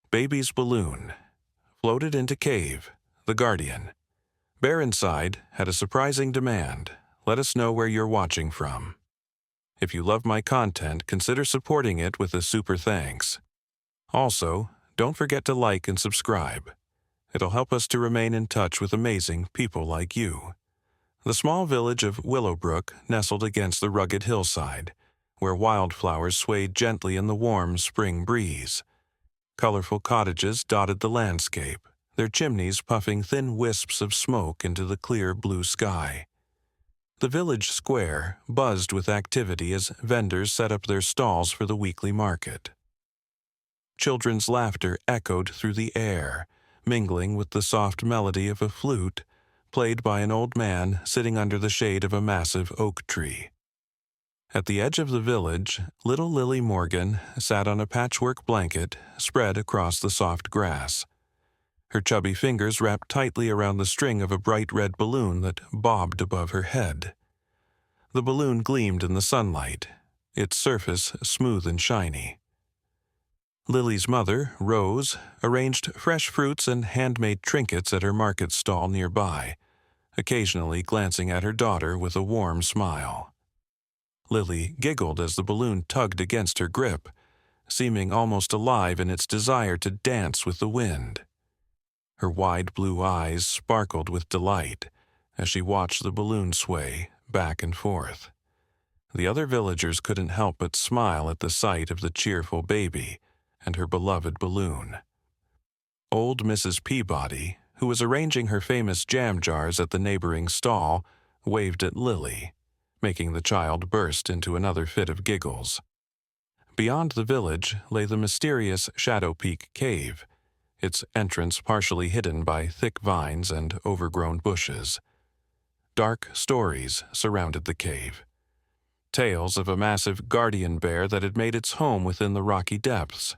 Baby's balloon. Floated into cave. The Guardian. Bear inside had a surprising demand. Let us know where you're watching from. If you love my content, consider supporting it with a super thanks. Also, don't forget to like and subscribe. It'll help us to remain in touch with amazing people like you. The small village of Willowbrook nestled against the rugged hillside, where wildflowers swayed gently in the warm spring breeze. Colorful cottages dotted the landscape, their chimneys puffing thin wisps of smoke into the clear blue sky. The village square buzzed with activity as vendors set up their stalls for the weekly market. Children's laughter echoed through the air, mingling with the soft melody of a flute played by an old man sitting under the shade of a massive oak tree. At the edge of the village, little Lily Morgan sat on a patchwork blanket spread across the soft grass. Her chubby fingers wrapped tightly around the string of a bright red balloon that bobbed above her head. The balloon gleamed in the sunlight, its surface smooth and shiny. Lily's mother, Rose, arranged fresh fruits and handmade trinkets at her market stall nearby, occasionally glancing at her daughter with a warm smile. Lily giggled as the balloon tugged against her grip, seeming almost alive in its desire to dance with the wind. Her wide blue eyes sparkled with delight as she watched the balloon sway back and forth. The other villagers couldn't help but smile at the sight of the cheerful baby and her beloved balloon. Old Mrs. Peabody, who was arranging her famous jam jars at the neighboring stall, waved at Lily, making the child burst into another fit of giggles. Beyond the village lay the mysterious Shadow Peak Cave, its entrance partially hidden by thick vines and overgrown bushes. Dark stories surrounded the cave. Tales of a massive guardian bear that had made its home within the rocky depths.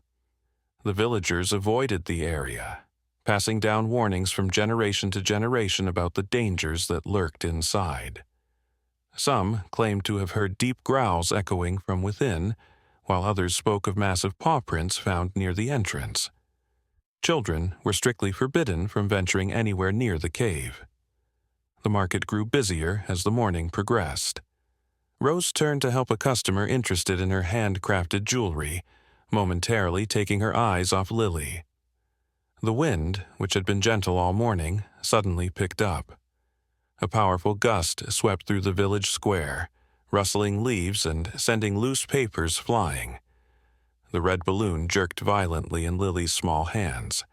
The villagers avoided the area, passing down warnings from generation to generation about the dangers that lurked inside. Some claimed to have heard deep growls echoing from within, while others spoke of massive paw prints found near the entrance. Children were strictly forbidden from venturing anywhere near the cave. The market grew busier as the morning progressed. Rose turned to help a customer interested in her handcrafted jewelry, momentarily taking her eyes off Lily. The wind, which had been gentle all morning, suddenly picked up. A powerful gust swept through the village square, rustling leaves and sending loose papers flying. The red balloon jerked violently in Lily's small hands.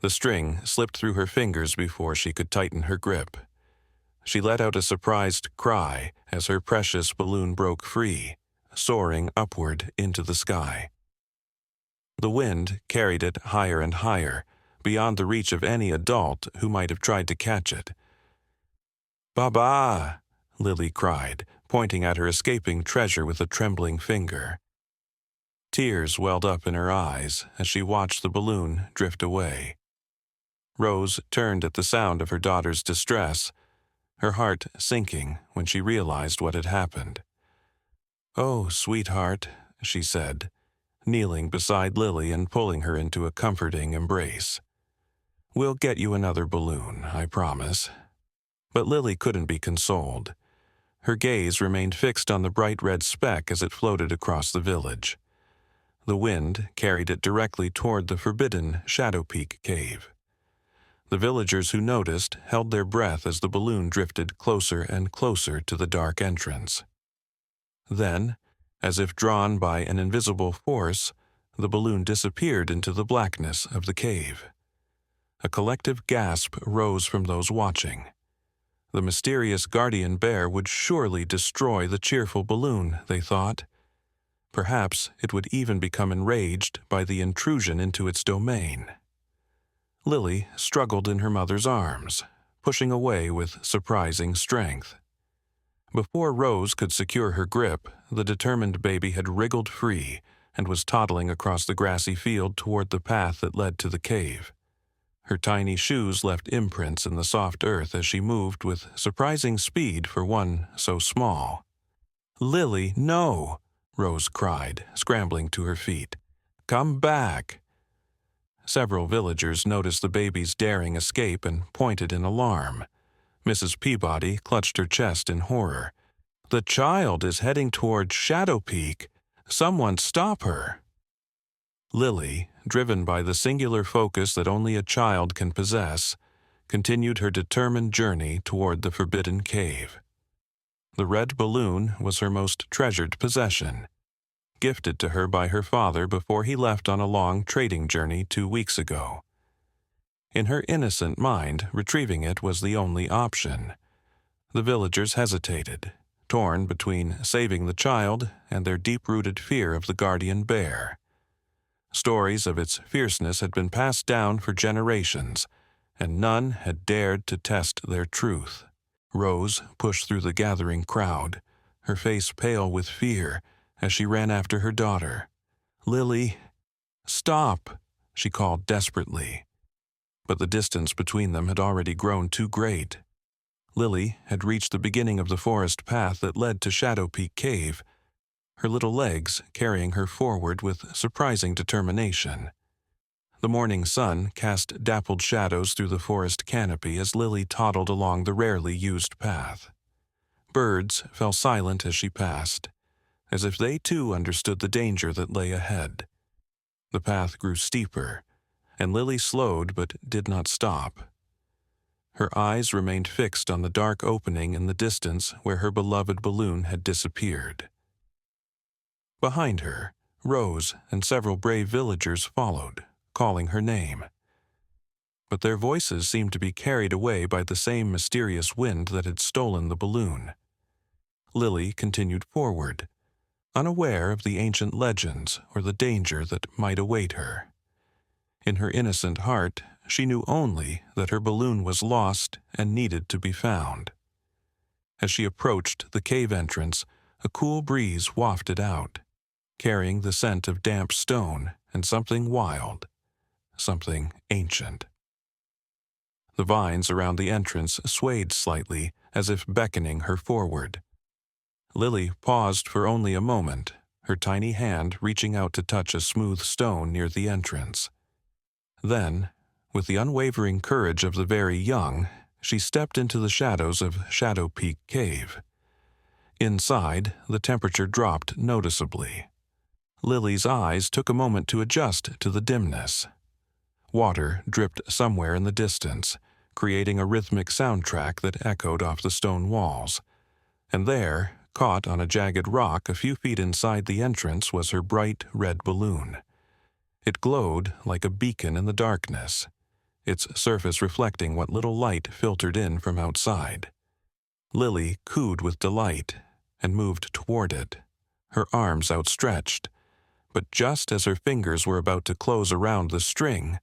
The string slipped through her fingers before she could tighten her grip. She let out a surprised cry as her precious balloon broke free, soaring upward into the sky. The wind carried it higher and higher, beyond the reach of any adult who might have tried to catch it. "Baba!" Lily cried, pointing at her escaping treasure with a trembling finger. Tears welled up in her eyes as she watched the balloon drift away. Rose turned at the sound of her daughter's distress, her heart sinking when she realized what had happened. "Oh, sweetheart," she said, kneeling beside Lily and pulling her into a comforting embrace. "We'll get you another balloon, I promise." But Lily couldn't be consoled. Her gaze remained fixed on the bright red speck as it floated across the village. The wind carried it directly toward the forbidden Shadow Peak Cave. The villagers who noticed held their breath as the balloon drifted closer and closer to the dark entrance. Then, as if drawn by an invisible force, the balloon disappeared into the blackness of the cave. A collective gasp rose from those watching. The mysterious guardian bear would surely destroy the cheerful balloon, they thought. Perhaps it would even become enraged by the intrusion into its domain. Lily struggled in her mother's arms, pushing away with surprising strength. Before Rose could secure her grip, the determined baby had wriggled free and was toddling across the grassy field toward the path that led to the cave. Her tiny shoes left imprints in the soft earth as she moved with surprising speed for one so small. "Lily, no!" Rose cried, scrambling to her feet. "Come back!" Several villagers noticed the baby's daring escape and pointed in alarm. Mrs. Peabody clutched her chest in horror. "The child is heading toward Shadow Peak. Someone stop her!" Lily, driven by the singular focus that only a child can possess, continued her determined journey toward the forbidden cave. The red balloon was her most treasured possession, gifted to her by her father before he left on a long trading journey 2 weeks ago. In her innocent mind, retrieving it was the only option. The villagers hesitated, torn between saving the child and their deep-rooted fear of the guardian bear. Stories of its fierceness had been passed down for generations, and none had dared to test their truth. Rose pushed through the gathering crowd, her face pale with fear, as she ran after her daughter. "Lily, stop!" she called desperately. But the distance between them had already grown too great. Lily had reached the beginning of the forest path that led to Shadow Peak Cave, her little legs carrying her forward with surprising determination. The morning sun cast dappled shadows through the forest canopy as Lily toddled along the rarely used path. Birds fell silent as she passed, as if they too understood the danger that lay ahead. The path grew steeper, and Lily slowed but did not stop. Her eyes remained fixed on the dark opening in the distance where her beloved balloon had disappeared. Behind her, Rose and several brave villagers followed, calling her name. But their voices seemed to be carried away by the same mysterious wind that had stolen the balloon. Lily continued forward, unaware of the ancient legends or the danger that might await her. In her innocent heart, she knew only that her balloon was lost and needed to be found. As she approached the cave entrance, a cool breeze wafted out, carrying the scent of damp stone and something wild, something ancient. The vines around the entrance swayed slightly, as if beckoning her forward. Lily paused for only a moment, her tiny hand reaching out to touch a smooth stone near the entrance. Then, with the unwavering courage of the very young, she stepped into the shadows of Shadow Peak Cave. Inside, the temperature dropped noticeably. Lily's eyes took a moment to adjust to the dimness. Water dripped somewhere in the distance, creating a rhythmic soundtrack that echoed off the stone walls. And there, caught on a jagged rock a few feet inside the entrance, was her bright red balloon. It glowed like a beacon in the darkness, its surface reflecting what little light filtered in from outside. Lily cooed with delight and moved toward it, her arms outstretched. But just as her fingers were about to close around the string,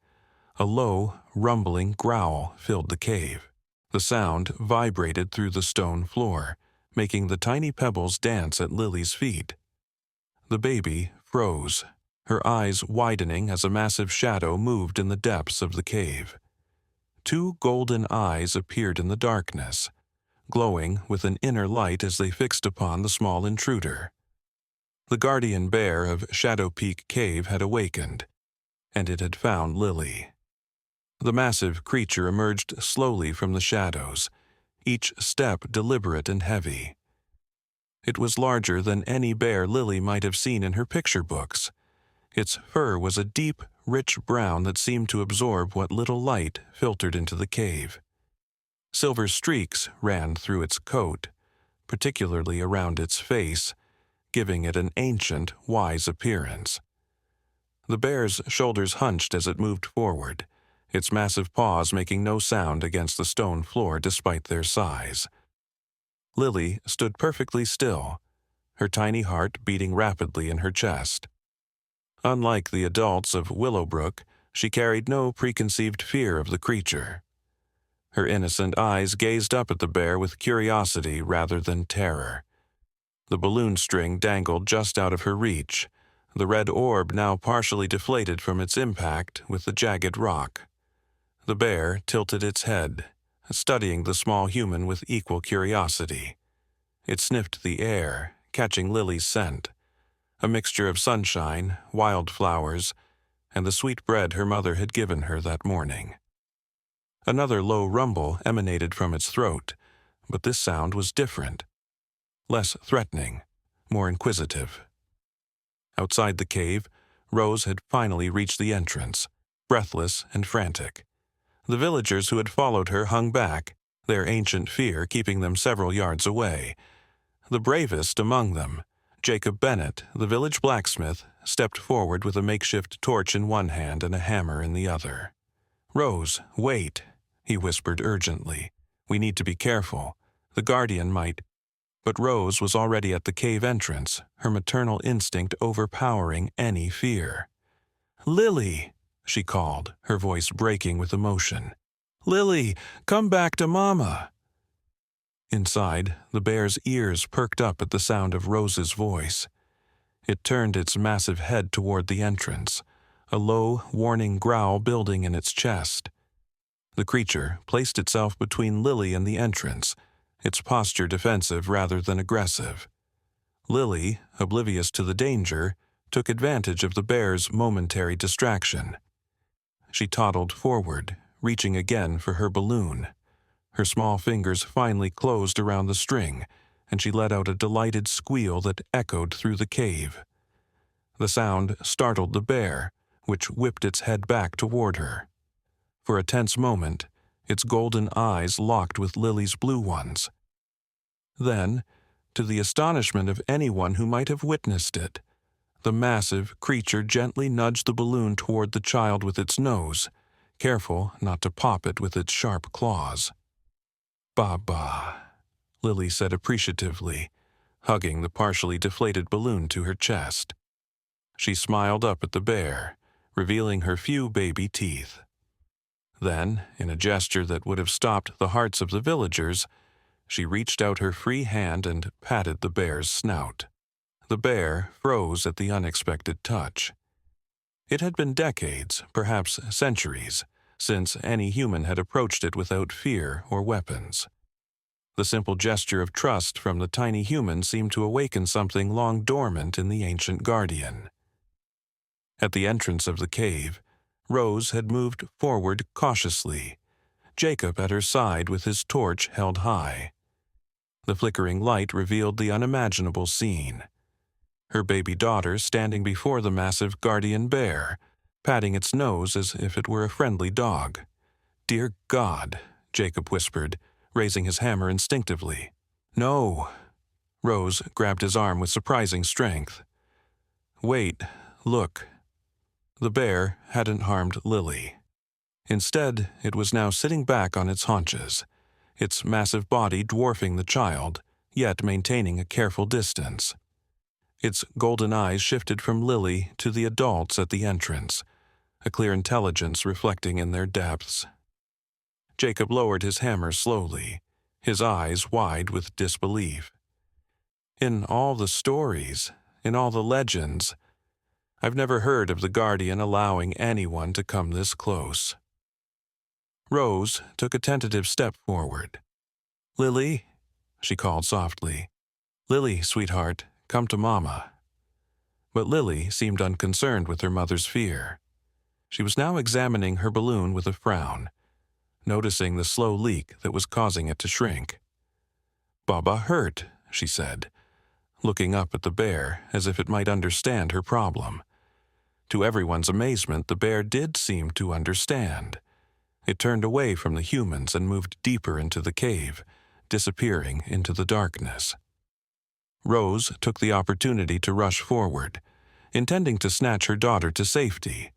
a low, rumbling growl filled the cave. The sound vibrated through the stone floor, making the tiny pebbles dance at Lily's feet. The baby froze, her eyes widening as a massive shadow moved in the depths of the cave. 2 golden eyes appeared in the darkness, glowing with an inner light as they fixed upon the small intruder. The guardian bear of Shadow Peak Cave had awakened, and it had found Lily. The massive creature emerged slowly from the shadows, each step deliberate and heavy. It was larger than any bear Lily might have seen in her picture books. Its fur was a deep, rich brown that seemed to absorb what little light filtered into the cave. Silver streaks ran through its coat, particularly around its face, giving it an ancient, wise appearance. The bear's shoulders hunched as it moved forward, its massive paws making no sound against the stone floor despite their size. Lily stood perfectly still, her tiny heart beating rapidly in her chest. Unlike the adults of Willowbrook, she carried no preconceived fear of the creature. Her innocent eyes gazed up at the bear with curiosity rather than terror. The balloon string dangled just out of her reach, the red orb now partially deflated from its impact with the jagged rock. The bear tilted its head, studying the small human with equal curiosity. It sniffed the air, catching Lily's scent, a mixture of sunshine, wildflowers, and the sweet bread her mother had given her that morning. Another low rumble emanated from its throat, but this sound was different, less threatening, more inquisitive. Outside the cave, Rose had finally reached the entrance, breathless and frantic. The villagers who had followed her hung back, their ancient fear keeping them several yards away. The bravest among them, Jacob Bennett, the village blacksmith, stepped forward with a makeshift torch in one hand and a hammer in the other. "Rose, wait," he whispered urgently. "We need to be careful. The Guardian might—" But Rose was already at the cave entrance, her maternal instinct overpowering any fear. "Lily!" she called, her voice breaking with emotion. "Lily, come back to Mama!" Inside, the bear's ears perked up at the sound of Rose's voice. It turned its massive head toward the entrance, a low, warning growl building in its chest. The creature placed itself between Lily and the entrance, its posture defensive rather than aggressive. Lily, oblivious to the danger, took advantage of the bear's momentary distraction. She toddled forward, reaching again for her balloon. Her small fingers finally closed around the string, and she let out a delighted squeal that echoed through the cave. The sound startled the bear, which whipped its head back toward her. For a tense moment, its golden eyes locked with Lily's blue ones. Then, to the astonishment of anyone who might have witnessed it, the massive creature gently nudged the balloon toward the child with its nose, careful not to pop it with its sharp claws. "Baba," Lily said appreciatively, hugging the partially deflated balloon to her chest. She smiled up at the bear, revealing her few baby teeth. Then, in a gesture that would have stopped the hearts of the villagers, she reached out her free hand and patted the bear's snout. The bear froze at the unexpected touch. It had been decades, perhaps centuries, since any human had approached it without fear or weapons. The simple gesture of trust from the tiny human seemed to awaken something long dormant in the ancient guardian. At the entrance of the cave, Rose had moved forward cautiously, Jacob at her side with his torch held high. The flickering light revealed the unimaginable scene. Her baby daughter standing before the massive guardian bear, patting its nose as if it were a friendly dog. "Dear God," Jacob whispered, raising his hammer instinctively. "No." Rose grabbed his arm with surprising strength. "Wait, look." The bear hadn't harmed Lily. Instead, it was now sitting back on its haunches, its massive body dwarfing the child, yet maintaining a careful distance. Its golden eyes shifted from Lily to the adults at the entrance, a clear intelligence reflecting in their depths. Jacob lowered his hammer slowly, his eyes wide with disbelief. "In all the stories, in all the legends, I've never heard of the Guardian allowing anyone to come this close." Rose took a tentative step forward. "Lily," she called softly. "Lily, sweetheart, come to Mama." But Lily seemed unconcerned with her mother's fear. She was now examining her balloon with a frown, noticing the slow leak that was causing it to shrink. "Baba hurt," she said, looking up at the bear as if it might understand her problem. To everyone's amazement, the bear did seem to understand. It turned away from the humans and moved deeper into the cave, disappearing into the darkness. Rose took the opportunity to rush forward, intending to snatch her daughter to safety.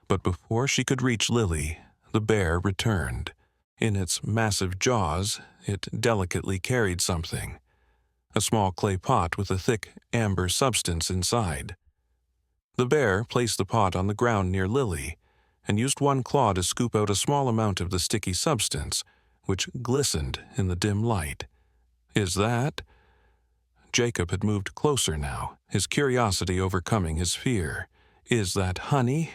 But before she could reach Lily, the bear returned. In its massive jaws, it delicately carried something, a small clay pot with a thick, amber substance inside. The bear placed the pot on the ground near Lily and used one claw to scoop out a small amount of the sticky substance, which glistened in the dim light. "Is that—" Jacob had moved closer now, his curiosity overcoming his fear. "Is that honey?"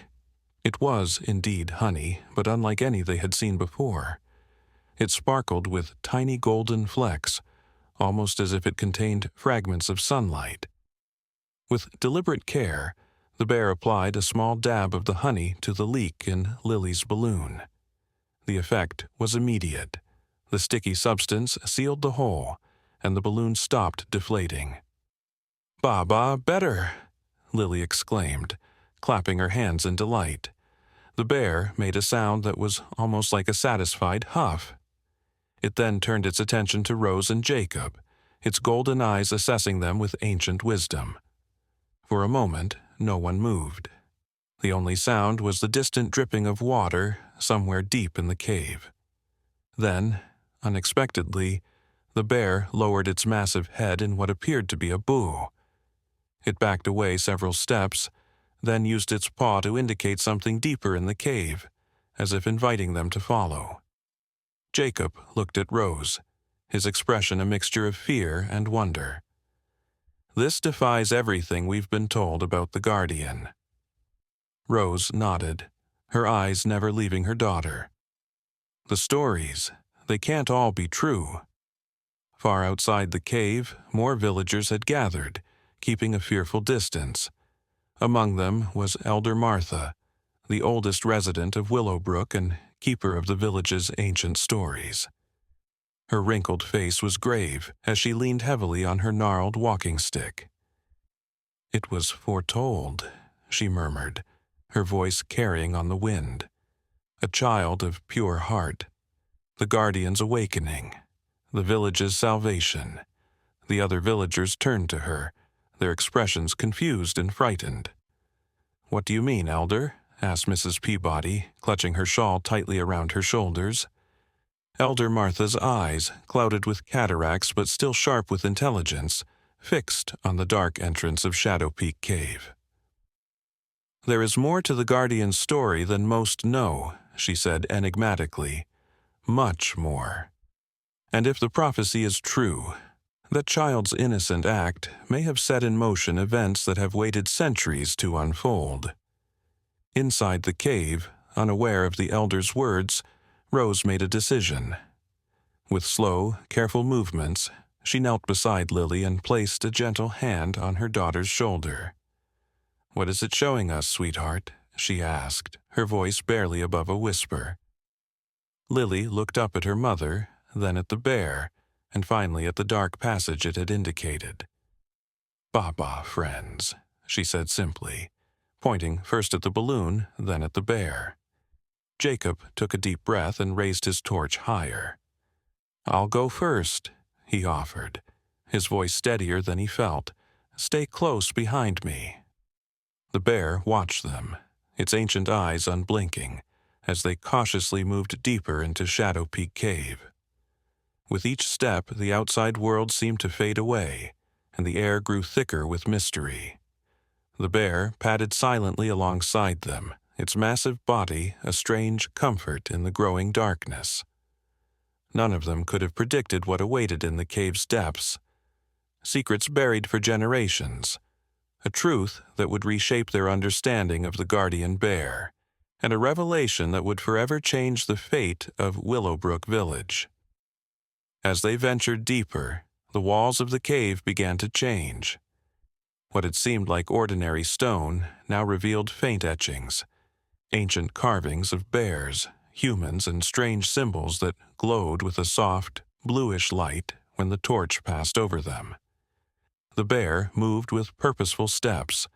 It was indeed honey, but unlike any they had seen before. It sparkled with tiny golden flecks, almost as if it contained fragments of sunlight. With deliberate care, The bear applied a small dab of the honey to the leak in Lily's balloon. The effect was immediate. The sticky substance sealed the hole, and the balloon stopped deflating. "Baba, better!" Lily exclaimed, clapping her hands in delight. The bear made a sound that was almost like a satisfied huff. It then turned its attention to Rose and Jacob, its golden eyes assessing them with ancient wisdom. For a moment, no one moved. The only sound was the distant dripping of water somewhere deep in the cave. Then, unexpectedly, the bear lowered its massive head in what appeared to be a boo. It backed away several steps, then used its paw to indicate something deeper in the cave, as if inviting them to follow. Jacob looked at Rose, his expression a mixture of fear and wonder. "This defies everything we've been told about the Guardian." Rose nodded, her eyes never leaving her daughter. "The stories, they can't all be true." Far outside the cave, more villagers had gathered, keeping a fearful distance. Among them was Elder Martha, the oldest resident of Willowbrook and keeper of the village's ancient stories. Her wrinkled face was grave as she leaned heavily on her gnarled walking stick. "It was foretold," she murmured, her voice carrying on the wind. "A child of pure heart. The Guardian's awakening. The village's salvation." The other villagers turned to her, their expressions confused and frightened. "What do you mean, Elder?" asked Mrs. Peabody, clutching her shawl tightly around her shoulders. Elder Martha's eyes, clouded with cataracts but still sharp with intelligence, fixed on the dark entrance of Shadow Peak Cave. "There is more to the Guardian's story than most know," she said enigmatically. "Much more. And if the prophecy is true, that child's innocent act may have set in motion events that have waited centuries to unfold." Inside the cave, unaware of the elder's words, Rose made a decision. With slow, careful movements, she knelt beside Lily and placed a gentle hand on her daughter's shoulder. "What is it showing us, sweetheart?" she asked, her voice barely above a whisper. Lily looked up at her mother, then at the bear, and finally at the dark passage it had indicated. "Baba, friends," she said simply, pointing first at the balloon, then at the bear. Jacob took a deep breath and raised his torch higher. "I'll go first," he offered, his voice steadier than he felt. "Stay close behind me." The bear watched them, its ancient eyes unblinking, as they cautiously moved deeper into Shadow Peak Cave. With each step, the outside world seemed to fade away, and the air grew thicker with mystery. The bear padded silently alongside them, its massive body a strange comfort in the growing darkness. None of them could have predicted what awaited in the cave's depths. Secrets buried for generations, a truth that would reshape their understanding of the guardian bear, and a revelation that would forever change the fate of Willowbrook Village. As they ventured deeper, the walls of the cave began to change. What had seemed like ordinary stone now revealed faint etchings, ancient carvings of bears, humans, and strange symbols that glowed with a soft, bluish light when the torch passed over them. The bear moved with purposeful steps,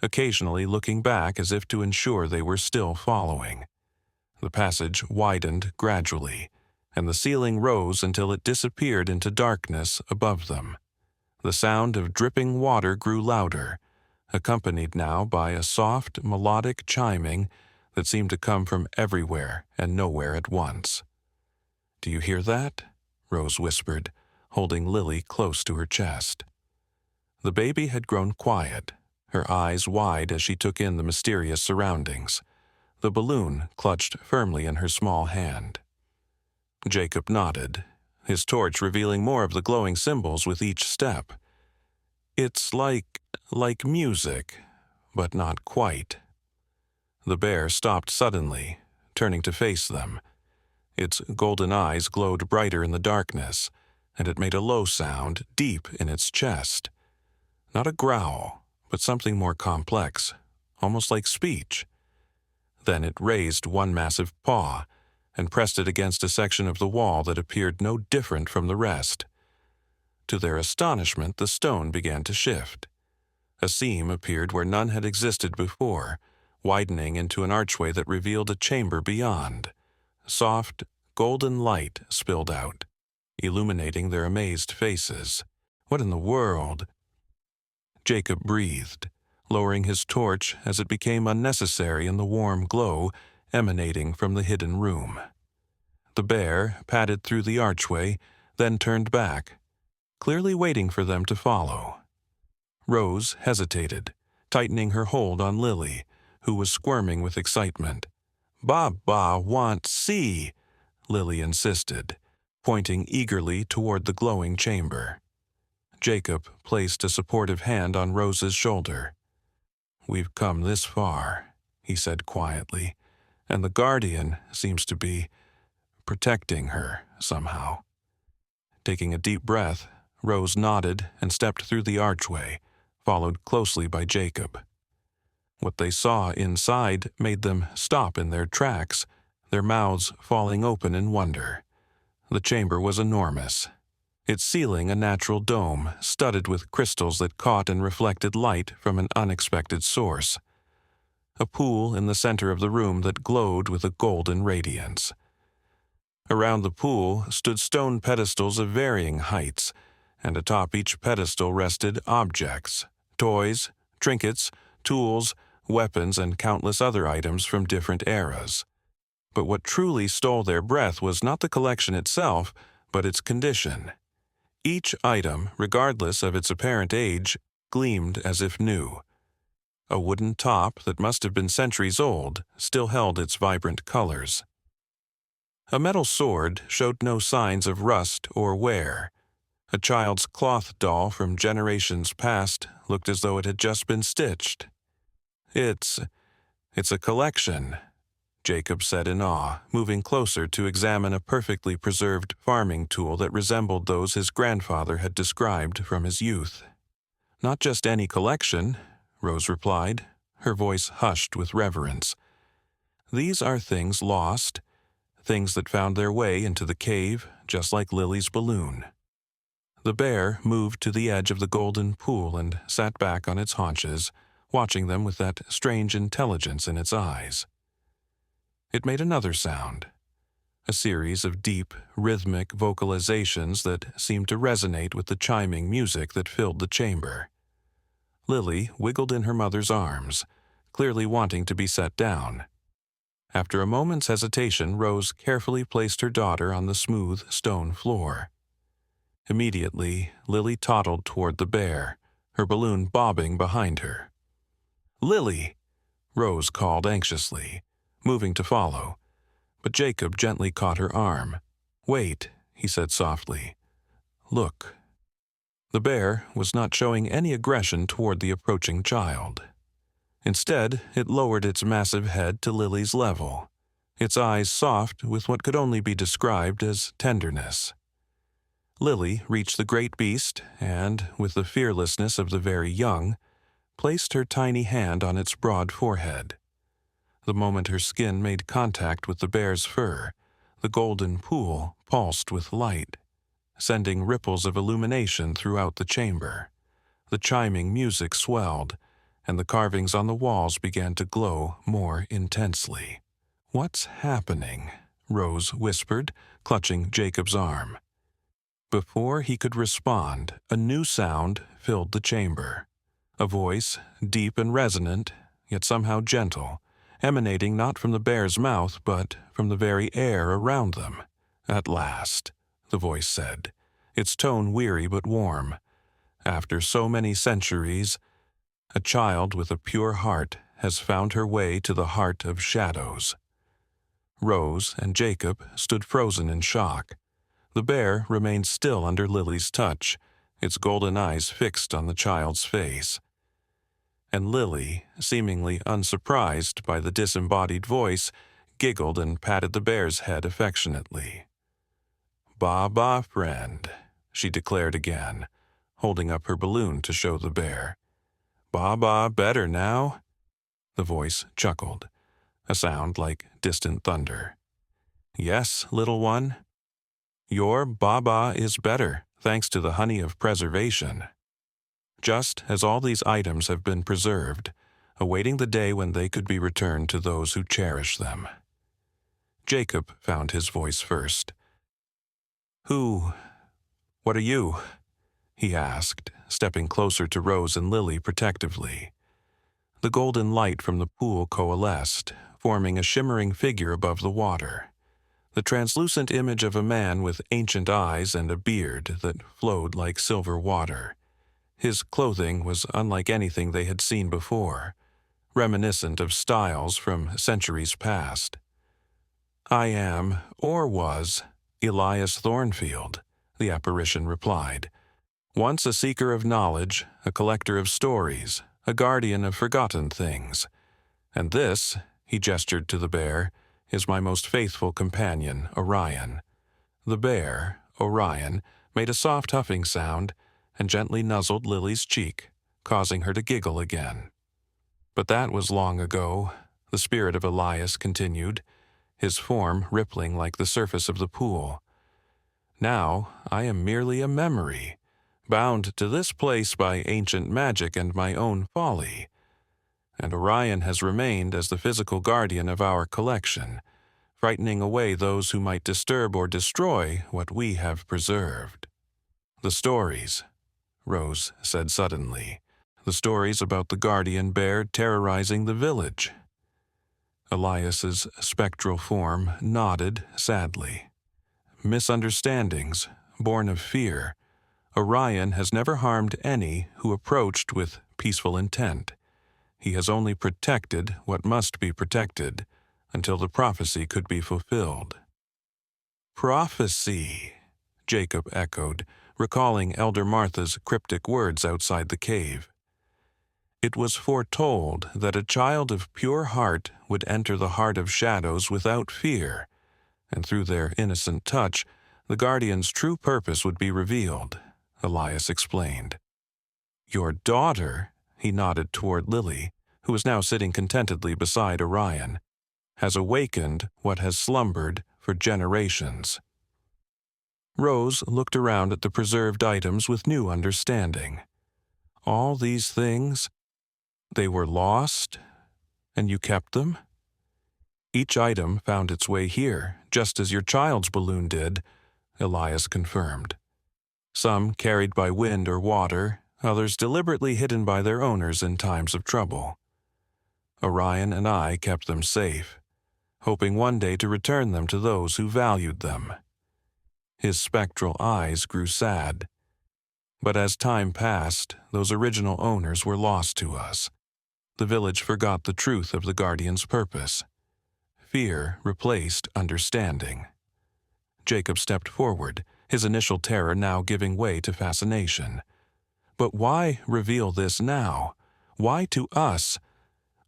occasionally looking back as if to ensure they were still following. The passage widened gradually, and the ceiling rose until it disappeared into darkness above them. The sound of dripping water grew louder, accompanied now by a soft, melodic chiming that seemed to come from everywhere and nowhere at once. "Do you hear that?" Rose whispered, holding Lily close to her chest. The baby had grown quiet, her eyes wide as she took in the mysterious surroundings, the balloon clutched firmly in her small hand. Jacob nodded, his torch revealing more of the glowing symbols with each step. "It's like music, but not quite." The bear stopped suddenly, turning to face them. Its golden eyes glowed brighter in the darkness, and it made a low sound deep in its chest. Not a growl, but something more complex, almost like speech. Then it raised one massive paw and pressed it against a section of the wall that appeared no different from the rest. To their astonishment, the stone began to shift. A seam appeared where none had existed before, widening into an archway that revealed a chamber beyond. Soft, golden light spilled out, illuminating their amazed faces. What in the world? Jacob breathed, lowering his torch as it became unnecessary in the warm glow emanating from the hidden room. The bear padded through the archway, then turned back, clearly waiting for them to follow. Rose hesitated, tightening her hold on Lily, who was squirming with excitement. "Baba want see," Lily insisted, pointing eagerly toward the glowing chamber. Jacob placed a supportive hand on Rose's shoulder. "We've come this far," he said quietly, "and the Guardian seems to be protecting her somehow." Taking a deep breath, Rose nodded and stepped through the archway, followed closely by Jacob. What they saw inside made them stop in their tracks, their mouths falling open in wonder. The chamber was enormous, its ceiling a natural dome studded with crystals that caught and reflected light from an unexpected source. A pool in the center of the room that glowed with a golden radiance. Around the pool stood stone pedestals of varying heights, and atop each pedestal rested objects, toys, trinkets, tools, weapons, and countless other items from different eras. But what truly stole their breath was not the collection itself, but its condition. Each item, regardless of its apparent age, gleamed as if new. A wooden top that must have been centuries old still held its vibrant colors. A metal sword showed no signs of rust or wear. A child's cloth doll from generations past looked as though it had just been stitched. It's a collection," Jacob said in awe, moving closer to examine a perfectly preserved farming tool that resembled those his grandfather had described from his youth. "Not just any collection," Rose replied, her voice hushed with reverence. "These are things lost, things that found their way into the cave, just like Lily's balloon." The bear moved to the edge of the golden pool and sat back on its haunches, watching them with that strange intelligence in its eyes. It made another sound, a series of deep, rhythmic vocalizations that seemed to resonate with the chiming music that filled the chamber. Lily wiggled in her mother's arms, clearly wanting to be set down. After a moment's hesitation, Rose carefully placed her daughter on the smooth stone floor. Immediately, Lily toddled toward the bear, her balloon bobbing behind her. "Lily!" Rose called anxiously, moving to follow, but Jacob gently caught her arm. "Wait," he said softly. "Look." The bear was not showing any aggression toward the approaching child. Instead, it lowered its massive head to Lily's level, its eyes soft with what could only be described as tenderness. Lily reached the great beast and, with the fearlessness of the very young, placed her tiny hand on its broad forehead. The moment her skin made contact with the bear's fur, the golden pool pulsed with light, sending ripples of illumination throughout the chamber. The chiming music swelled, and the carvings on the walls began to glow more intensely. "What's happening?" Rose whispered, clutching Jacob's arm. Before he could respond, a new sound filled the chamber. A voice, deep and resonant, yet somehow gentle, emanating not from the bear's mouth but from the very air around them. "At last," the voice said, its tone weary but warm. "After so many centuries, a child with a pure heart has found her way to the heart of shadows." Rose and Jacob stood frozen in shock. The bear remained still under Lily's touch, its golden eyes fixed on the child's face. And Lily, seemingly unsurprised by the disembodied voice, giggled and patted the bear's head affectionately. "Ba-ba, friend," she declared again, holding up her balloon to show the bear. "Ba-ba better now?" The voice chuckled, a sound like distant thunder. Yes, little one. Your Baba is better, thanks to the honey of preservation. Just as all these items have been preserved, awaiting the day when they could be returned to those who cherish them. Jacob found his voice first. What are you? He asked, stepping closer to Rose and Lily protectively. The golden light from the pool coalesced, forming a shimmering figure above the water. The translucent image of a man with ancient eyes and a beard that flowed like silver water. His clothing was unlike anything they had seen before, reminiscent of styles from centuries past. I am, or was, Elias Thornfield, the apparition replied. Once a seeker of knowledge, a collector of stories, a guardian of forgotten things. And this, he gestured to the bear, is my most faithful companion, Orion. The bear, Orion, made a soft huffing sound and gently nuzzled Lily's cheek, causing her to giggle again. But that was long ago, the spirit of Elias continued, his form rippling like the surface of the pool. Now I am merely a memory, bound to this place by ancient magic and my own folly. And Orion has remained as the physical guardian of our collection, frightening away those who might disturb or destroy what we have preserved. The stories, Rose said suddenly, the stories about the guardian bear terrorizing the village. Elias's spectral form nodded sadly. Misunderstandings, born of fear. Orion has never harmed any who approached with peaceful intent. He has only protected what must be protected until the prophecy could be fulfilled. Prophecy, Jacob echoed, recalling Elder Martha's cryptic words outside the cave. It was foretold that a child of pure heart would enter the heart of shadows without fear, and through their innocent touch, the guardian's true purpose would be revealed, Elias explained. Your daughter, he nodded toward Lily, who was now sitting contentedly beside Orion, has awakened what has slumbered for generations. Rose looked around at the preserved items with new understanding. All these things, they were lost, and you kept them? Each item found its way here, just as your child's balloon did, Elias confirmed. Some carried by wind or water, others deliberately hidden by their owners in times of trouble. Orion and I kept them safe, hoping one day to return them to those who valued them. His spectral eyes grew sad. But as time passed, those original owners were lost to us. The village forgot the truth of the guardian's purpose. Fear replaced understanding. Jacob stepped forward, his initial terror now giving way to fascination. But why reveal this now? Why to us?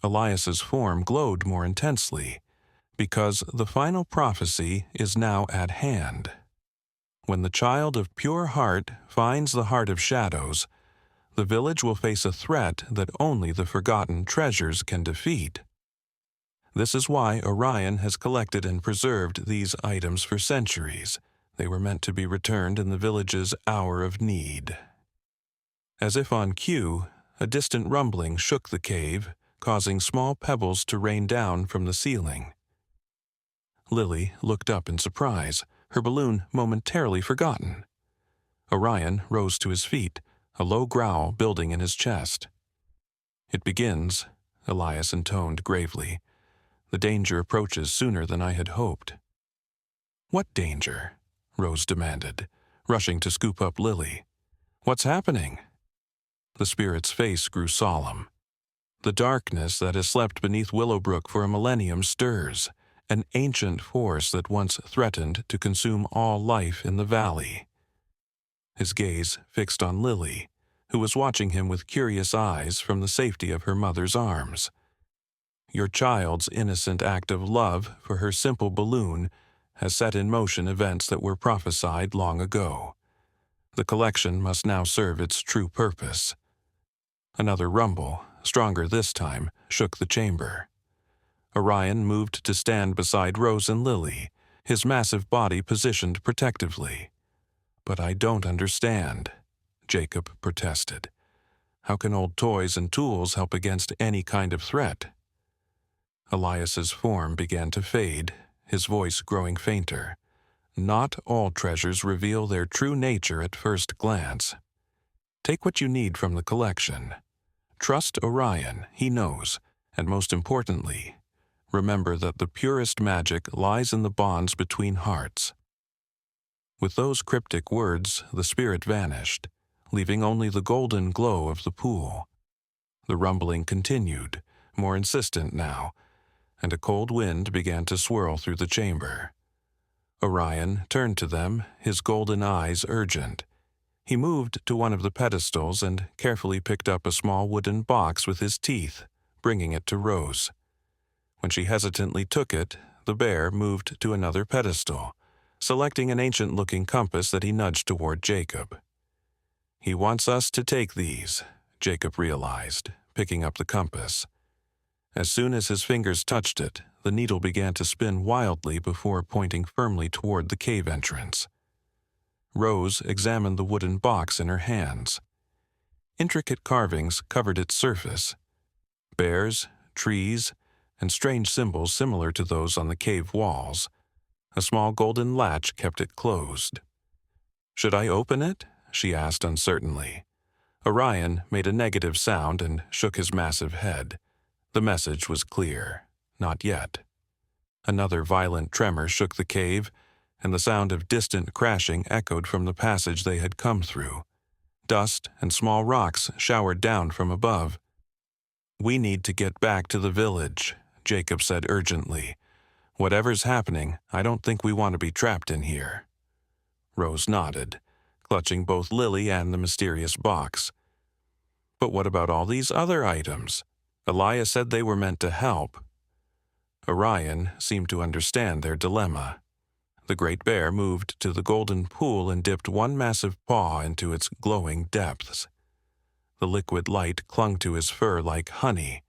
Elias's form glowed more intensely, because the final prophecy is now at hand. When the child of pure heart finds the heart of shadows, the village will face a threat that only the forgotten treasures can defeat. This is why Orion has collected and preserved these items for centuries. They were meant to be returned in the village's hour of need. As if on cue, a distant rumbling shook the cave, causing small pebbles to rain down from the ceiling. Lily looked up in surprise, her balloon momentarily forgotten. Orion rose to his feet, a low growl building in his chest. It begins, Elias intoned gravely. The danger approaches sooner than I had hoped. What danger? Rose demanded, rushing to scoop up Lily. What's happening? The spirit's face grew solemn. The darkness that has slept beneath Willowbrook for a millennium stirs, an ancient force that once threatened to consume all life in the valley. His gaze fixed on Lily, who was watching him with curious eyes from the safety of her mother's arms. Your child's innocent act of love for her simple balloon has set in motion events that were prophesied long ago. The collection must now serve its true purpose. Another rumble, stronger this time, shook the chamber. Orion moved to stand beside Rose and Lily, his massive body positioned protectively. "But I don't understand," Jacob protested. "How can old toys and tools help against any kind of threat?" Elias's form began to fade, his voice growing fainter. "Not all treasures reveal their true nature at first glance. Take what you need from the collection. Trust Orion, he knows, and most importantly, remember that the purest magic lies in the bonds between hearts." With those cryptic words, the spirit vanished, leaving only the golden glow of the pool. The rumbling continued, more insistent now, and a cold wind began to swirl through the chamber. Orion turned to them, his golden eyes urgent. He moved to one of the pedestals and carefully picked up a small wooden box with his teeth, bringing it to Rose. When she hesitantly took it, the bear moved to another pedestal, selecting an ancient-looking compass that he nudged toward Jacob. "He wants us to take these," Jacob realized, picking up the compass. As soon as his fingers touched it, the needle began to spin wildly before pointing firmly toward the cave entrance. Rose examined the wooden box in her hands. Intricate carvings covered its surface. Bears, trees, and strange symbols similar to those on the cave walls. A small golden latch kept it closed. "Should I open it?" she asked uncertainly. Orion made a negative sound and shook his massive head. The message was clear. Not yet. Another violent tremor shook the cave, and the sound of distant crashing echoed from the passage they had come through. Dust and small rocks showered down from above. "We need to get back to the village," Jacob said urgently. "Whatever's happening, I don't think we want to be trapped in here." Rose nodded, clutching both Lily and the mysterious box. "But what about all these other items? Elias said they were meant to help." Orion seemed to understand their dilemma. The great bear moved to the golden pool and dipped one massive paw into its glowing depths. The liquid light clung to his fur like honey,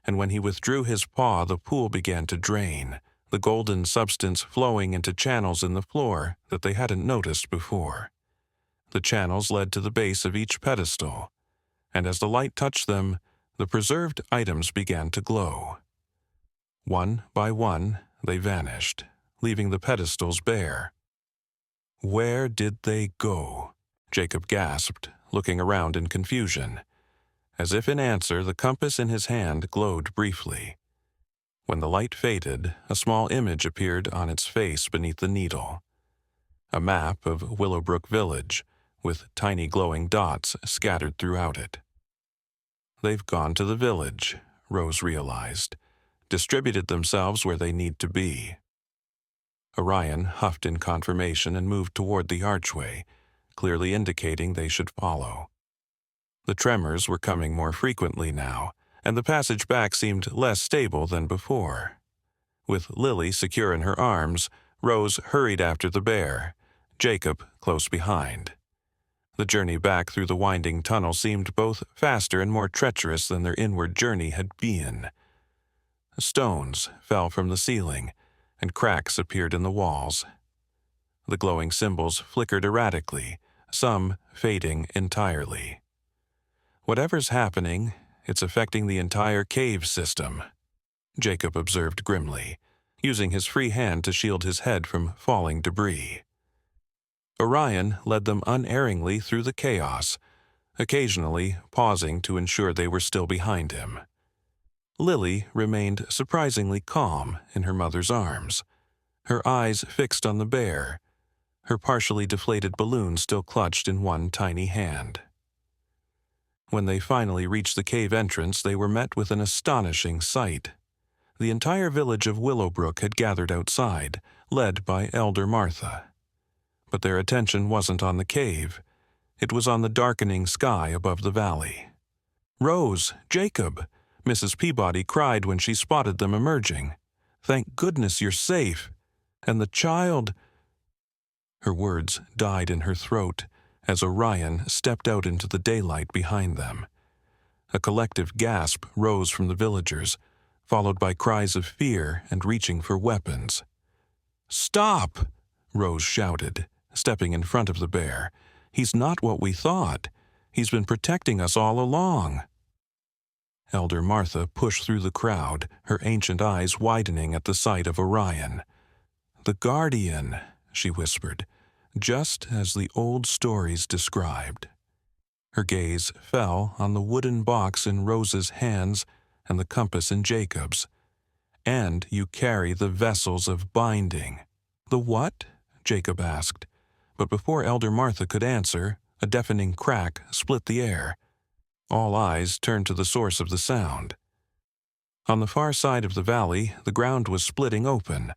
and when he withdrew his paw, the pool began to drain, the golden substance flowing into channels in the floor that they hadn't noticed before. The channels led to the base of each pedestal, and as the light touched them, the preserved items began to glow. One by one, they vanished, leaving the pedestals bare. "Where did they go?" Jacob gasped, looking around in confusion. As if in answer, the compass in his hand glowed briefly. When the light faded, a small image appeared on its face beneath the needle. A map of Willowbrook Village, with tiny glowing dots scattered throughout it. "They've gone to the village," Rose realized, "distributed themselves where they need to be." Orion huffed in confirmation and moved toward the archway, clearly indicating they should follow. The tremors were coming more frequently now, and the passage back seemed less stable than before. With Lily secure in her arms, Rose hurried after the bear, Jacob close behind. The journey back through the winding tunnel seemed both faster and more treacherous than their inward journey had been. Stones fell from the ceiling, and cracks appeared in the walls. The glowing symbols flickered erratically, some fading entirely. "Whatever's happening, it's affecting the entire cave system," Jacob observed grimly, using his free hand to shield his head from falling debris. Orion led them unerringly through the chaos, occasionally pausing to ensure they were still behind him. Lily remained surprisingly calm in her mother's arms, her eyes fixed on the bear, her partially deflated balloon still clutched in one tiny hand. When they finally reached the cave entrance, they were met with an astonishing sight. The entire village of Willowbrook had gathered outside, led by Elder Martha. But their attention wasn't on the cave. It was on the darkening sky above the valley. "Rose, Jacob!" Mrs. Peabody cried when she spotted them emerging. "Thank goodness you're safe. And the child—" Her words died in her throat as Orion stepped out into the daylight behind them. A collective gasp rose from the villagers, followed by cries of fear and reaching for weapons. "Stop!" Rose shouted, stepping in front of the bear. "He's not what we thought. He's been protecting us all along." Elder Martha pushed through the crowd, her ancient eyes widening at the sight of Orion. "The Guardian," she whispered, "just as the old stories described." Her gaze fell on the wooden box in Rose's hands and the compass in Jacob's. "And you carry the vessels of binding." "The what?" Jacob asked. But before Elder Martha could answer, a deafening crack split the air. All eyes turned to the source of the sound. On the far side of the valley, the ground was splitting open,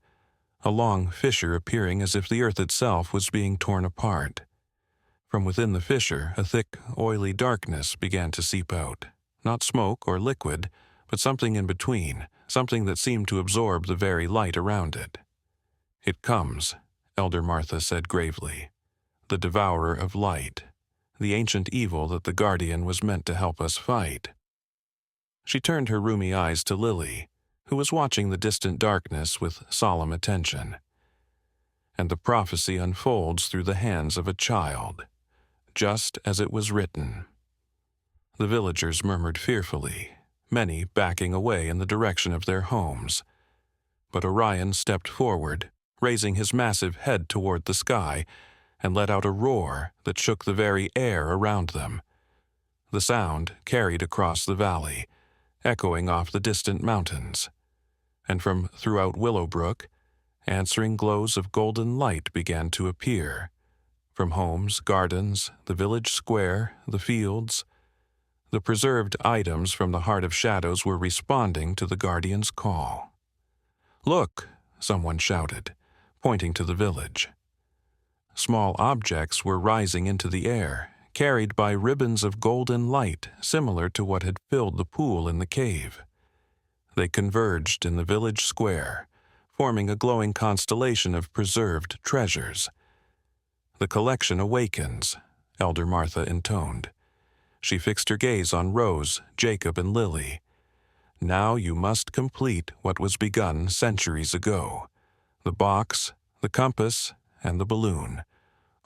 a long fissure appearing as if the earth itself was being torn apart. From within the fissure, a thick, oily darkness began to seep out. Not smoke or liquid, but something in between, something that seemed to absorb the very light around it. "It comes," Elder Martha said gravely. "The devourer of light, the ancient evil that the Guardian was meant to help us fight." She turned her rheumy eyes to Lily, who was watching the distant darkness with solemn attention. "And the prophecy unfolds through the hands of a child, just as it was written." The villagers murmured fearfully, many backing away in the direction of their homes. But Orion stepped forward, raising his massive head toward the sky, and let out a roar that shook the very air around them. The sound carried across the valley, echoing off the distant mountains. And from throughout Willowbrook, answering glows of golden light began to appear. From homes, gardens, the village square, the fields, the preserved items from the Heart of Shadows were responding to the Guardian's call. "Look!" someone shouted, pointing to the village. Small objects were rising into the air, carried by ribbons of golden light similar to what had filled the pool in the cave. They converged in the village square, forming a glowing constellation of preserved treasures. "The collection awakens," Elder Martha intoned. She fixed her gaze on Rose, Jacob, and Lily. "Now you must complete what was begun centuries ago. The box, the compass, and the balloon.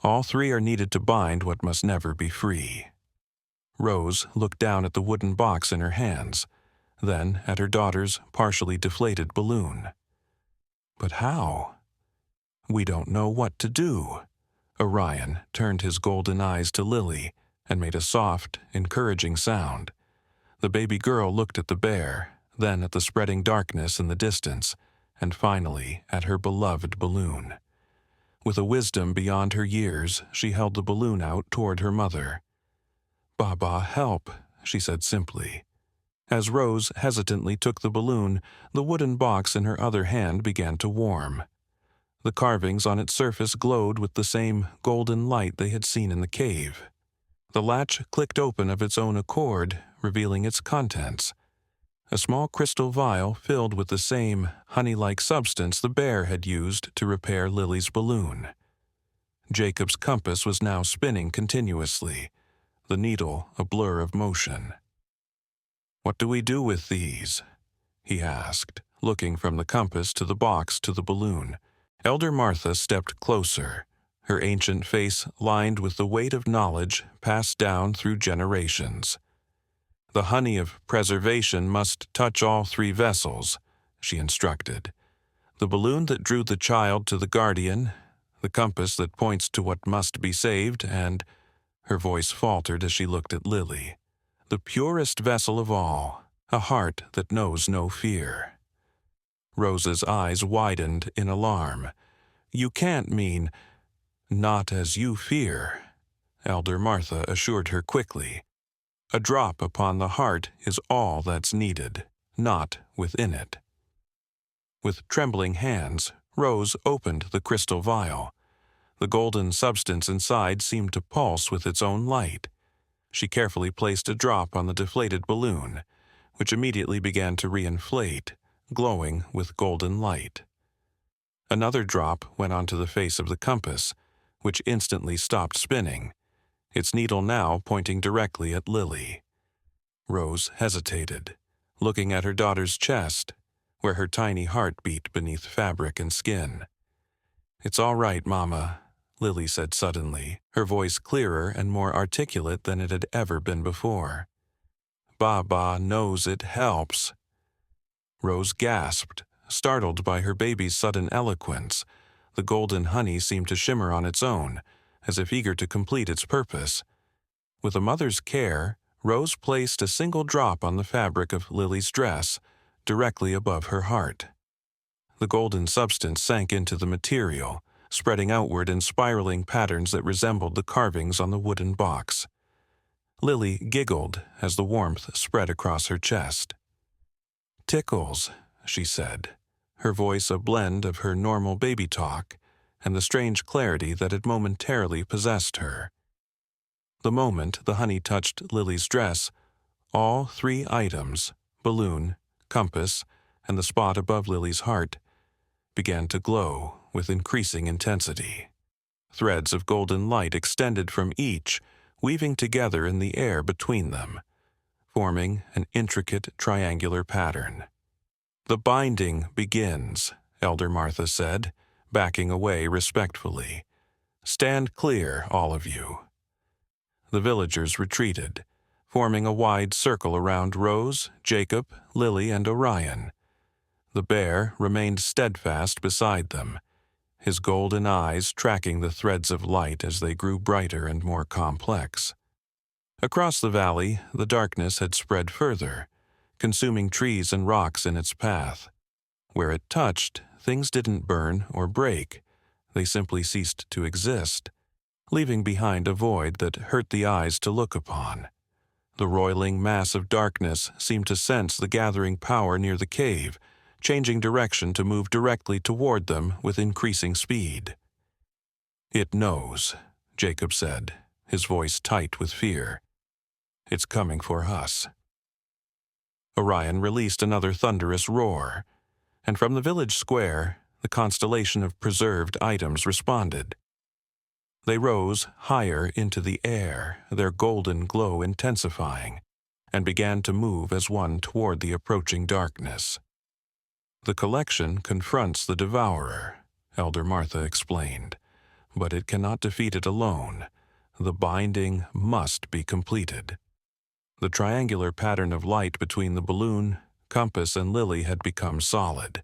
All three are needed to bind what must never be free." Rose looked down at the wooden box in her hands, then at her daughter's partially deflated balloon. "But how?" "We don't know what to do." Orion turned his golden eyes to Lily and made a soft, encouraging sound. The baby girl looked at the bear, then at the spreading darkness in the distance, and finally at her beloved balloon. With a wisdom beyond her years, she held the balloon out toward her mother. "Baba, help," she said simply. As Rose hesitantly took the balloon, the wooden box in her other hand began to warm. The carvings on its surface glowed with the same golden light they had seen in the cave. The latch clicked open of its own accord, revealing its contents. A small crystal vial filled with the same honey-like substance the bear had used to repair Lily's balloon. Jacob's compass was now spinning continuously, the needle a blur of motion. "What do we do with these?" he asked, looking from the compass to the box to the balloon. Elder Martha stepped closer, her ancient face lined with the weight of knowledge passed down through generations. "The honey of preservation must touch all three vessels," she instructed. "The balloon that drew the child to the Guardian, the compass that points to what must be saved, and," her voice faltered as she looked at Lily, "the purest vessel of all, a heart that knows no fear." Rose's eyes widened in alarm. "You can't mean—" "Not as you fear," Elder Martha assured her quickly. "A drop upon the heart is all that's needed, not within it." With trembling hands, Rose opened the crystal vial. The golden substance inside seemed to pulse with its own light. She carefully placed a drop on the deflated balloon, which immediately began to reinflate, glowing with golden light. Another drop went onto the face of the compass, which instantly stopped spinning, its needle now pointing directly at Lily. Rose hesitated, looking at her daughter's chest, where her tiny heart beat beneath fabric and skin. "It's all right, Mama," Lily said suddenly, her voice clearer and more articulate than it had ever been before. "Baba knows it helps." Rose gasped, startled by her baby's sudden eloquence. The golden honey seemed to shimmer on its own, as if eager to complete its purpose. With a mother's care, Rose placed a single drop on the fabric of Lily's dress, directly above her heart. The golden substance sank into the material, spreading outward in spiraling patterns that resembled the carvings on the wooden box. Lily giggled as the warmth spread across her chest. "Tickles," she said, her voice a blend of her normal baby talk and the strange clarity that had momentarily possessed her. The moment the honey touched Lily's dress, all 3 items, balloon, compass, and the spot above Lily's heart, began to glow with increasing intensity. Threads of golden light extended from each, weaving together in the air between them, forming an intricate triangular pattern. "The binding begins," Elder Martha said, backing away respectfully. "Stand clear, all of you." The villagers retreated, forming a wide circle around Rose, Jacob, Lily, and Orion. The bear remained steadfast beside them, his golden eyes tracking the threads of light as they grew brighter and more complex. Across the valley, the darkness had spread further, consuming trees and rocks in its path. Where it touched, things didn't burn or break. They simply ceased to exist, leaving behind a void that hurt the eyes to look upon. The roiling mass of darkness seemed to sense the gathering power near the cave, changing direction to move directly toward them with increasing speed. "It knows," Jacob said, his voice tight with fear. "It's coming for us." Orion released another thunderous roar, and from the village square, the constellation of preserved items responded. They rose higher into the air, their golden glow intensifying, and began to move as one toward the approaching darkness. "The collection confronts the devourer," Elder Martha explained, "but it cannot defeat it alone. The binding must be completed." The triangular pattern of light between the balloon, compass, and Lily had become solid,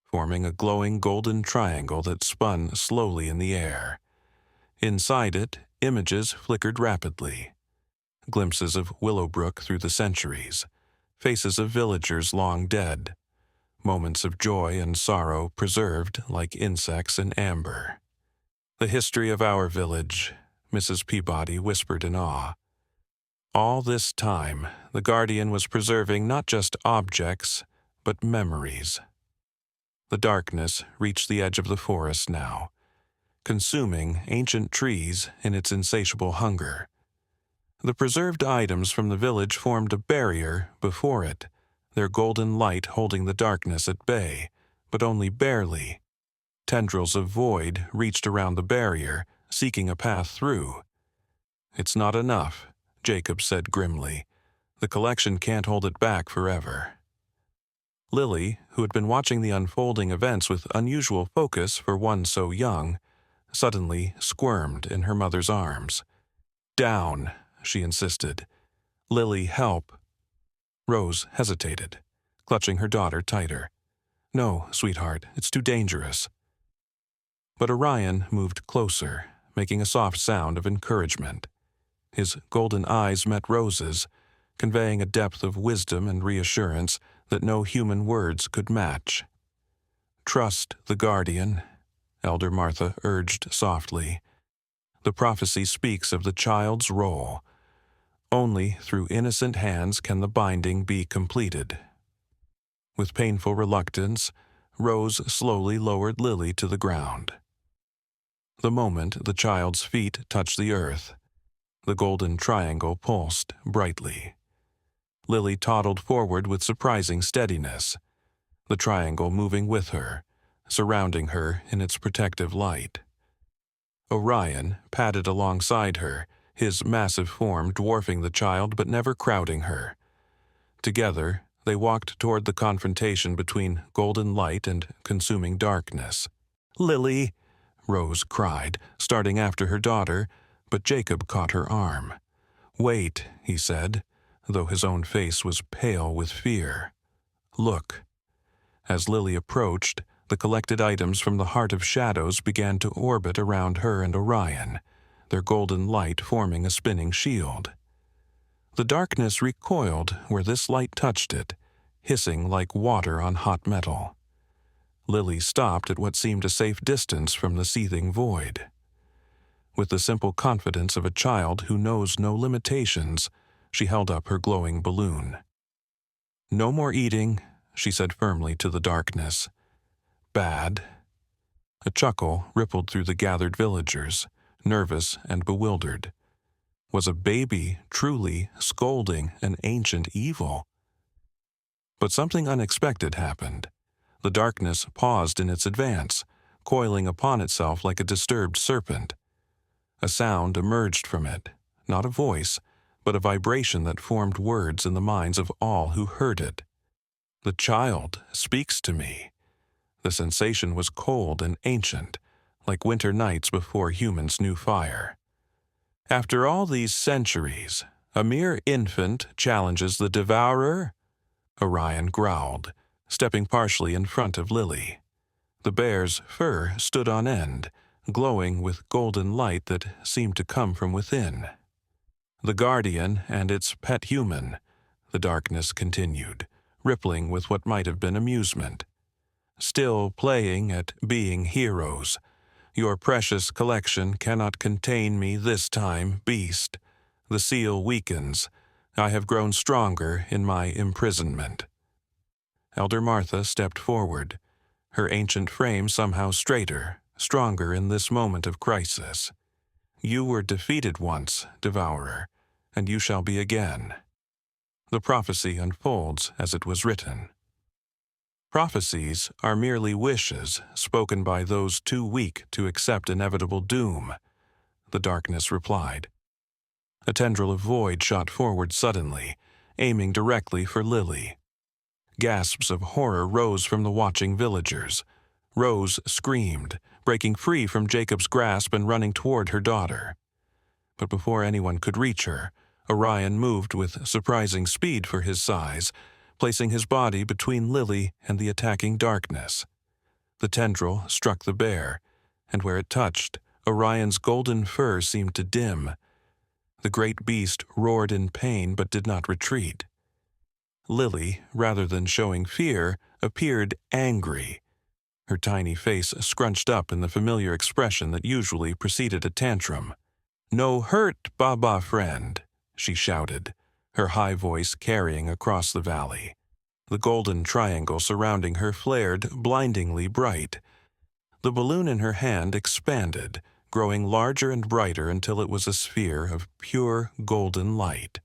forming a glowing golden triangle that spun slowly in the air. Inside it, images flickered rapidly. Glimpses of Willowbrook through the centuries, faces of villagers long dead, moments of joy and sorrow preserved like insects in amber. "The history of our village," Mrs. Peabody whispered in awe. All this time, the Guardian was preserving not just objects, but memories. The darkness reached the edge of the forest now, consuming ancient trees in its insatiable hunger. The preserved items from the village formed a barrier before it, their golden light holding the darkness at bay, but only barely. Tendrils of void reached around the barrier, seeking a path through. "It's not enough," Jacob said grimly. "The collection can't hold it back forever." Lily, who had been watching the unfolding events with unusual focus for one so young, suddenly squirmed in her mother's arms. "Down," she insisted. "Lily, help." Rose hesitated, clutching her daughter tighter. "No, sweetheart, it's too dangerous." But Orion moved closer, making a soft sound of encouragement. His golden eyes met Rose's, conveying a depth of wisdom and reassurance that no human words could match. "Trust the Guardian," Elder Martha urged softly. "The prophecy speaks of the child's role. Only through innocent hands can the binding be completed." With painful reluctance, Rose slowly lowered Lily to the ground. The moment the child's feet touched the earth, the golden triangle pulsed brightly. Lily toddled forward with surprising steadiness, the triangle moving with her, surrounding her in its protective light. Orion padded alongside her, his massive form dwarfing the child but never crowding her. Together, they walked toward the confrontation between golden light and consuming darkness. "Lily!" Rose cried, starting after her daughter, but Jacob caught her arm. "Wait," he said, though his own face was pale with fear. "Look." As Lily approached, the collected items from the Heart of Shadows began to orbit around her and Orion, their golden light forming a spinning shield. The darkness recoiled where this light touched it, hissing like water on hot metal. Lily stopped at what seemed a safe distance from the seething void. With the simple confidence of a child who knows no limitations, she held up her glowing balloon. "No more eating," she said firmly to the darkness. "Bad." A chuckle rippled through the gathered villagers, nervous and bewildered. Was a baby truly scolding an ancient evil? But something unexpected happened. The darkness paused in its advance, coiling upon itself like a disturbed serpent. A sound emerged from it, not a voice, but a vibration that formed words in the minds of all who heard it. "The child speaks to me." The sensation was cold and ancient, like winter nights before humans knew fire. "After all these centuries, a mere infant challenges the devourer?" Orion growled, stepping partially in front of Lily. The bear's fur stood on end, glowing with golden light that seemed to come from within. "The guardian and its pet human," the darkness continued, rippling with what might have been amusement. "Still playing at being heroes. Your precious collection cannot contain me this time, beast. The seal weakens. I have grown stronger in my imprisonment." Elder Martha stepped forward, her ancient frame somehow straighter, stronger in this moment of crisis. "You were defeated once, devourer, and you shall be again." The prophecy unfolds as it was written. Prophecies are merely wishes spoken by those too weak to accept inevitable doom, the darkness replied. A tendril of void shot forward suddenly, aiming directly for Lily. Gasps of horror rose from the watching villagers. Rose screamed, breaking free from Jacob's grasp and running toward her daughter. But before anyone could reach her, Orion moved with surprising speed for his size, placing his body between Lily and the attacking darkness. The tendril struck the bear, and where it touched, Orion's golden fur seemed to dim. The great beast roared in pain but did not retreat. Lily, rather than showing fear, appeared angry. Her tiny face scrunched up in the familiar expression that usually preceded a tantrum. "No hurt, Baba friend," she shouted, her high voice carrying across the valley. The golden triangle surrounding her flared blindingly bright. The balloon in her hand expanded, growing larger and brighter until it was a sphere of pure golden light.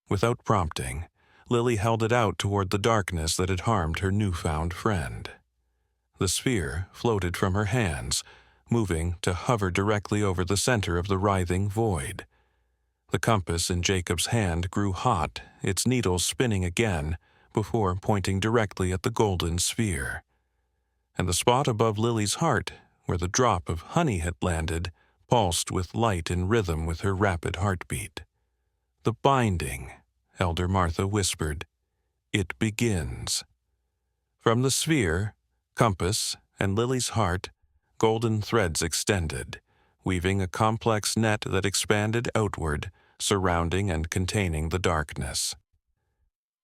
Without prompting, Lily held it out toward the darkness that had harmed her newfound friend. The sphere floated from her hands, moving to hover directly over the center of the writhing void. The compass in Jacob's hand grew hot, its needles spinning again, before pointing directly at the golden sphere. And the spot above Lily's heart, where the drop of honey had landed, pulsed with light in rhythm with her rapid heartbeat. "The binding," Elder Martha whispered. "It begins." From the sphere, compass, and Lily's heart, golden threads extended, weaving a complex net that expanded outward, surrounding and containing the darkness.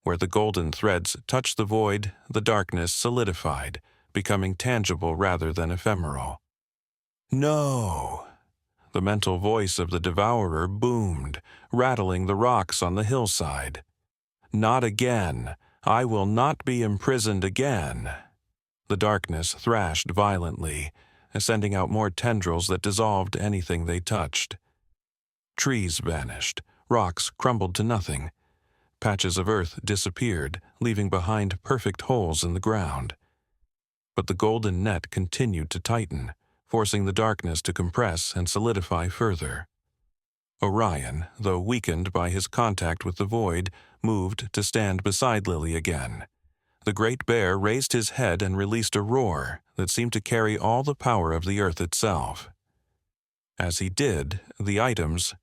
Where the golden threads touched the void, the darkness solidified, becoming tangible rather than ephemeral. "No!" The mental voice of the devourer boomed, rattling the rocks on the hillside. "Not again! I will not be imprisoned again!" The darkness thrashed violently, sending out more tendrils that dissolved anything they touched. Trees vanished, rocks crumbled to nothing. Patches of earth disappeared, leaving behind perfect holes in the ground. But the golden net continued to tighten, forcing the darkness to compress and solidify further. Orion, though weakened by his contact with the void, moved to stand beside Lily again. The great bear raised his head and released a roar that seemed to carry all the power of the earth itself. As he did, the items,